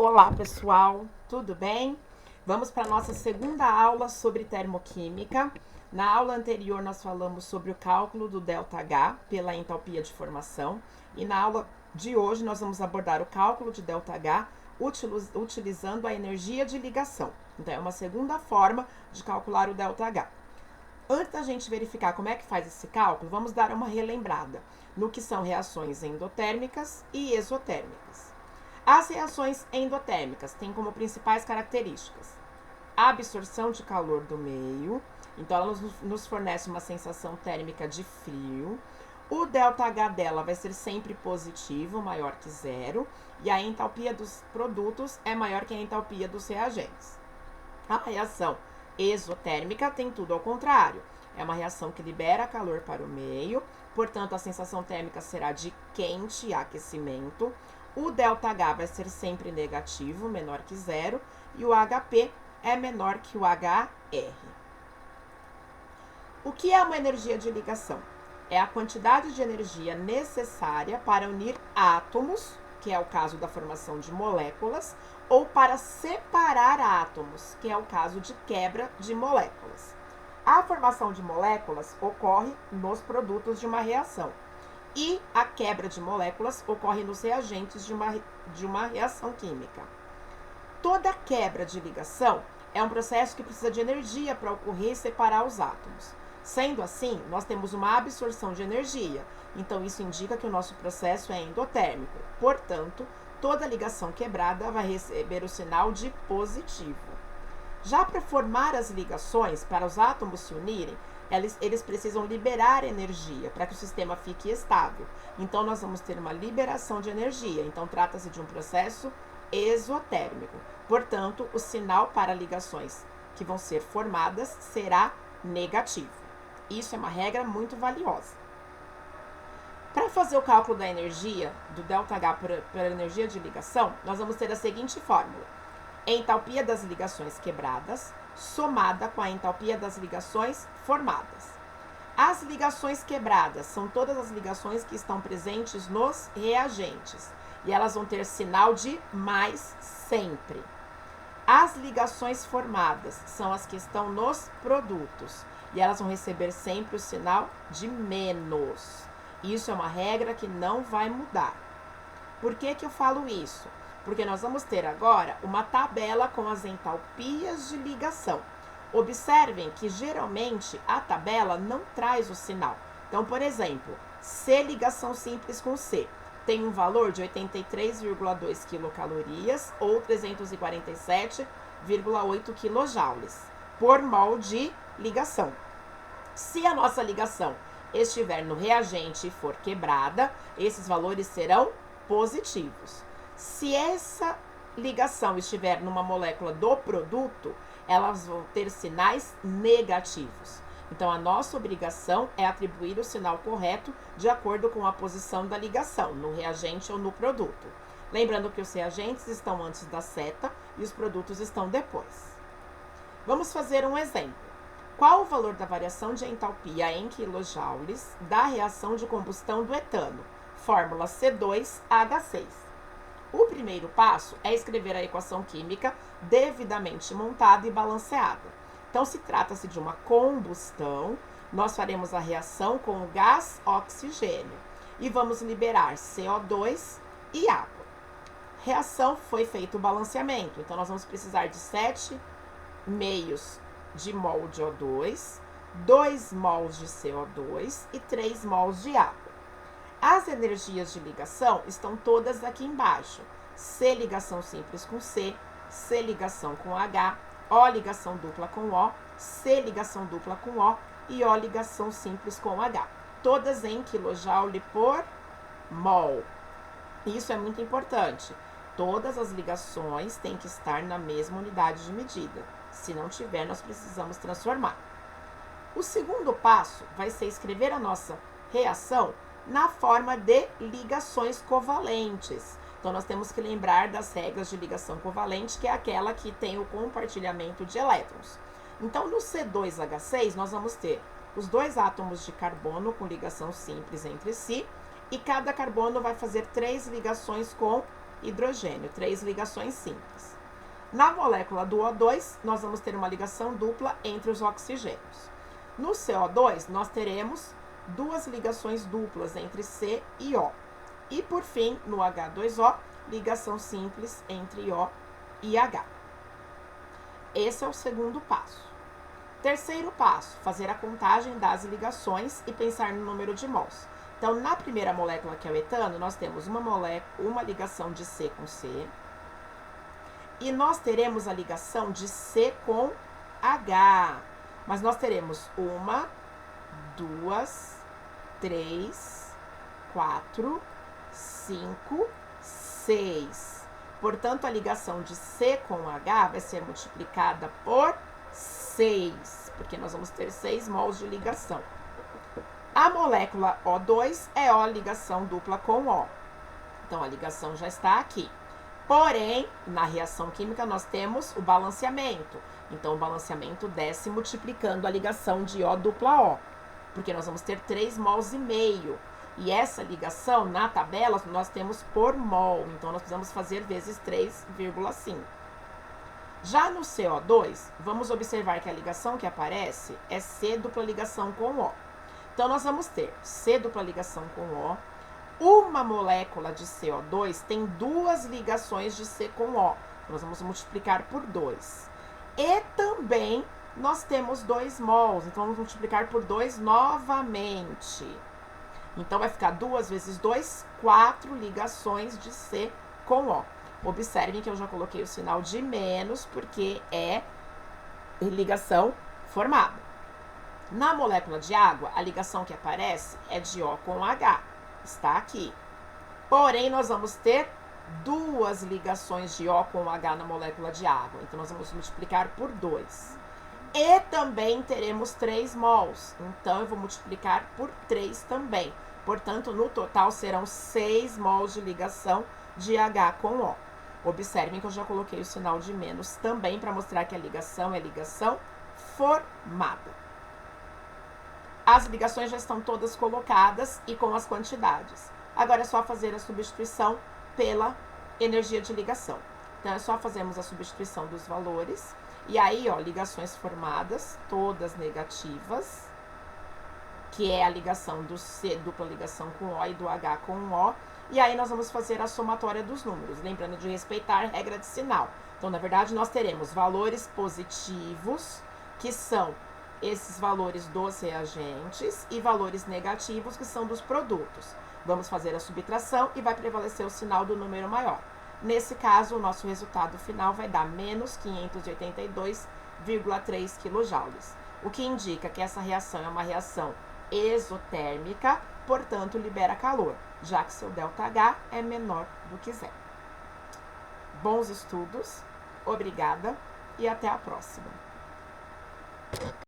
Olá pessoal, tudo bem? Vamos para a nossa segunda aula sobre termoquímica. Na aula anterior nós falamos sobre o cálculo do ΔH pela entalpia de formação e na aula de hoje nós vamos abordar o cálculo de ΔH utilizando a energia de ligação. Então é uma segunda forma de calcular o ΔH. Antes da gente verificar como é que faz esse cálculo, vamos dar uma relembrada no que são reações endotérmicas e exotérmicas. As reações endotérmicas têm como principais características a absorção de calor do meio, então ela nos fornece uma sensação térmica de frio. O ΔH dela vai ser sempre positivo, maior que zero, e a entalpia dos produtos é maior que a entalpia dos reagentes. A reação exotérmica tem tudo ao contrário. É uma reação que libera calor para o meio, portanto a sensação térmica será de quente e aquecimento. O ΔH vai ser sempre negativo, menor que zero, e o HP é menor que o HR. O que é uma energia de ligação? É a quantidade de energia necessária para unir átomos, que é o caso da formação de moléculas, ou para separar átomos, que é o caso de quebra de moléculas. A formação de moléculas ocorre nos produtos de uma reação e a quebra de moléculas ocorre nos reagentes de uma reação química. Toda quebra de ligação é um processo que precisa de energia para ocorrer e separar os átomos. Sendo assim, nós temos uma absorção de energia, então isso indica que o nosso processo é endotérmico. Portanto, toda ligação quebrada vai receber o sinal de positivo. Já para formar as ligações, para os átomos se unirem, eles precisam liberar energia para que o sistema fique estável. Então, nós vamos ter uma liberação de energia. Então, trata-se de um processo exotérmico. Portanto, o sinal para ligações que vão ser formadas será negativo. Isso é uma regra muito valiosa. Para fazer o cálculo da energia, do ΔH pela energia de ligação, nós vamos ter a seguinte fórmula. Entalpia das ligações quebradas somada com a entalpia das ligações formadas. As ligações quebradas são todas as ligações que estão presentes nos reagentes e elas vão ter sinal de mais sempre. As ligações formadas são as que estão nos produtos e elas vão receber sempre o sinal de menos. Isso é uma regra que não vai mudar. Por que eu falo isso? Porque nós vamos ter agora uma tabela com as entalpias de ligação. Observem que geralmente a tabela não traz o sinal. Então, por exemplo, C ligação simples com C tem um valor de 83,2 quilocalorias ou 347,8 quilojoules por mol de ligação. Se a nossa ligação estiver no reagente e for quebrada, esses valores serão positivos. Se essa ligação estiver numa molécula do produto, elas vão ter sinais negativos. Então, a nossa obrigação é atribuir o sinal correto de acordo com a posição da ligação, no reagente ou no produto. Lembrando que os reagentes estão antes da seta e os produtos estão depois. Vamos fazer um exemplo. Qual o valor da variação de entalpia em quilojoules da reação de combustão do etano? Fórmula C2H6. O primeiro passo é escrever a equação química devidamente montada e balanceada. Então, se trata-se de uma combustão, nós faremos a reação com o gás oxigênio e vamos liberar CO2 e água. Reação foi feito o balanceamento, então nós vamos precisar de 7,5 de mol de O2, 2 mols de CO2 e 3 mols de água. As energias de ligação estão todas aqui embaixo. C ligação simples com C, C ligação com H, O ligação dupla com O, C ligação dupla com O e O ligação simples com H. Todas em quilojoule por mol. Isso é muito importante. Todas as ligações têm que estar na mesma unidade de medida. Se não tiver, nós precisamos transformar. O segundo passo vai ser escrever a nossa reação na forma de ligações covalentes. Então, nós temos que lembrar das regras de ligação covalente, que é aquela que tem o compartilhamento de elétrons. Então, no C2H6, nós vamos ter os dois átomos de carbono com ligação simples entre si, e cada carbono vai fazer 3 ligações com hidrogênio, 3 ligações simples. Na molécula do O2, nós vamos ter uma ligação dupla entre os oxigênios. No CO2, nós teremos 2 ligações duplas entre C e O. E, por fim, no H2O, ligação simples entre O e H. Esse é o segundo passo. Terceiro passo, fazer a contagem das ligações e pensar no número de mols. Então, na primeira molécula, que é o etano, nós temos uma ligação de C com C. E nós teremos a ligação de C com H. Mas nós teremos 1, 2, 3, 4, 5, 6. Portanto, a ligação de C com H vai ser multiplicada por 6, porque nós vamos ter 6 mols de ligação. A molécula O2 é O ligação dupla com O. Então, a ligação já está aqui. Porém, na reação química, nós temos o balanceamento. Então, o balanceamento desce multiplicando a ligação de O dupla O, porque nós vamos ter 3 mols e meio. E essa ligação, na tabela, nós temos por mol. Então, nós precisamos fazer vezes 3,5. Já no CO2, vamos observar que a ligação que aparece é C dupla ligação com O. Então, nós vamos ter C dupla ligação com O. Uma molécula de CO2 tem 2 ligações de C com O. Nós vamos multiplicar por 2. E também nós temos 2 mols. Então, vamos multiplicar por 2 novamente. Então, vai ficar 2 vezes 2, 4 ligações de C com O. Observem que eu já coloquei o sinal de menos, porque é ligação formada. Na molécula de água, a ligação que aparece é de O com H. Está aqui. Porém, nós vamos ter 2 ligações de O com H na molécula de água. Então, nós vamos multiplicar por 2. E também teremos 3 mols. Então, eu vou multiplicar por 3 também. Portanto, no total, serão 6 mols de ligação de H com O. Observem que eu já coloquei o sinal de menos também para mostrar que a ligação é ligação formada. As ligações já estão todas colocadas e com as quantidades. Agora é só fazer a substituição pela energia de ligação. Então, é só fazermos a substituição dos valores. E aí, ó, ligações formadas, todas negativas, que é a ligação do C, dupla ligação com O, e do H com O. E aí, nós vamos fazer a somatória dos números, lembrando de respeitar a regra de sinal. Então, na verdade, nós teremos valores positivos, que são esses valores dos reagentes, e valores negativos, que são dos produtos. Vamos fazer a subtração e vai prevalecer o sinal do número maior. Nesse caso, o nosso resultado final vai dar menos 582,3 kJ, o que indica que essa reação é uma reação exotérmica, portanto, libera calor, já que seu ΔH é menor do que zero. Bons estudos, obrigada e até a próxima.